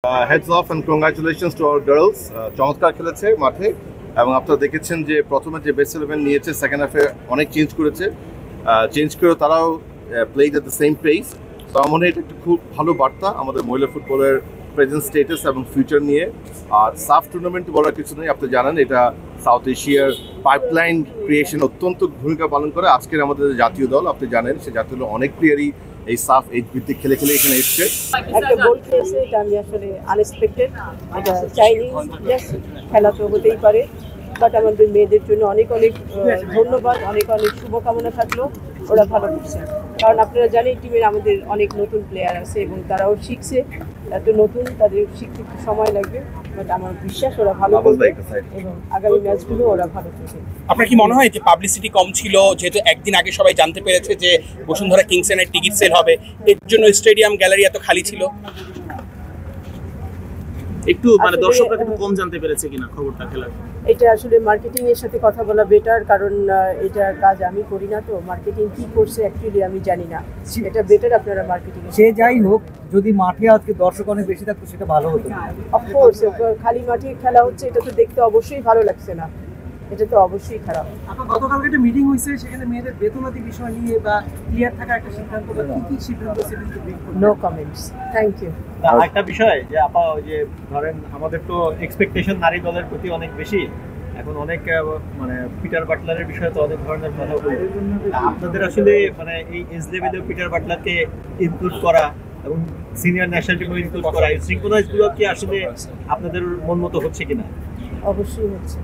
Heads off and congratulations to our girls. চমৎকার খেলেছে মাঠে এবং আপনারা দেখেছেন যে প্রথমে যে বেস্ট 11 নিয়েছে সেকেন্ড হাফে অনেক চেঞ্জ করেছে, চেঞ্জ করে তারাও played at the same pace. তো আমার মনে হয় এটা একটা খুব ভালো বার্তা আমাদের মহিলা ফুটবলের প্রেজেন্ট স্টেটাস এবং ফিউচার নিয়ে। আর সাফ টুর্নামেন্ট বলার কিছু নেই, আপনি জানেন এটা সাউথ এশিয়ার পাইপলাইন ক্রিয়েশন অত্যন্ত ভূমিকা পালন করে। আজকের আমাদের জাতীয় দল আপনি জানেন সে জাতীয় দল অনেক প্লেয়ারই এই সাফ এইচ ভিত্তিক খেলে খেলে এখানে এসছে। একটা গোল খেয়েছে, এটা আমি আসলে আনএক্সপেক্টেড, এটা চাইনি। খেলা তো হতেই পারে, বাট আমাদের মেয়েদের জন্য অনেক অনেক ধন্যবাদ, অনেক অনেক শুভকামনা থাকলো। ওরা ভালো করছে, কারণ আপনারা জানেন টিমের আমাদের অনেক নতুন প্লেয়ার আছে এবং তারাও শিখছে। এত নতুন, তাদের শিখতে একটু সময় লাগবে, বাট আমার বিশ্বাস ওরা ভালো করবে এবং আগামী ম্যাচগুলো ওরা ভালো করবে। আপনার কি মনে হয় যে পাবলিসিটি কম ছিল, যেহেতু একদিন আগে সবাই জানতে পেরেছে যে বসুন্ধরা কিংসেনের টিকিট সেল হবে, এর জন্য স্টেডিয়াম গ্যালারি এত খালি ছিল? একটু মানে দর্শকরা একটু কম জানতে পেরেছে কিনা খবরটা খেলার? এটা আসলে মার্কেটিং এর সাথে কথা বলা বেটার, কারণ এটার কাজ আমি করি না, তো মার্কেটিং কি করছে অ্যাকচুয়ালি আমি জানি না। এটা বেটার আপনারা মার্কেটিং সে যাই হোক, যদি মাঠে আজকে দর্শক অনেক বেশি থাকতো সেটা ভালো হতো। অফকোর্স খালি মাঠে খেলা হচ্ছে, এটা তো দেখতে অবশ্যই ভালো লাগছে না, এটা তো অবশ্যই খারাপ। গতকালকে একটা মিটিং হয়েছে, সেখানে মেয়েদের বেতনাদি বিষয় নিয়ে বা ক্লিয়ার থাকা একটা সিদ্ধান্ত, বা কি সিদ্ধান্ত সেটা নো কমেন্টস, থ্যাংক ইউ। একটা বিষয় যে আপা, ওই যে ধরেন আমাদের তো এক্সপেকটেশন নারী দলের প্রতি অনেক বেশি, এখন অনেক মানে পিটার বাটলারের বিষয়ে তো অনেক ধরনের কথা বলি। আপনাদের আসলে মানে এই এজ লেভেলে পিটার বাটলারকে ইনক্লুড করা এবং সিনিয়র ন্যাশনাল টিমও ইনক্লুড করা, এই সিঙ্ক্রোনাইজগুলো কি আসলে আপনাদের মন মতো হচ্ছে কিনা? অবশ্যই হচ্ছে।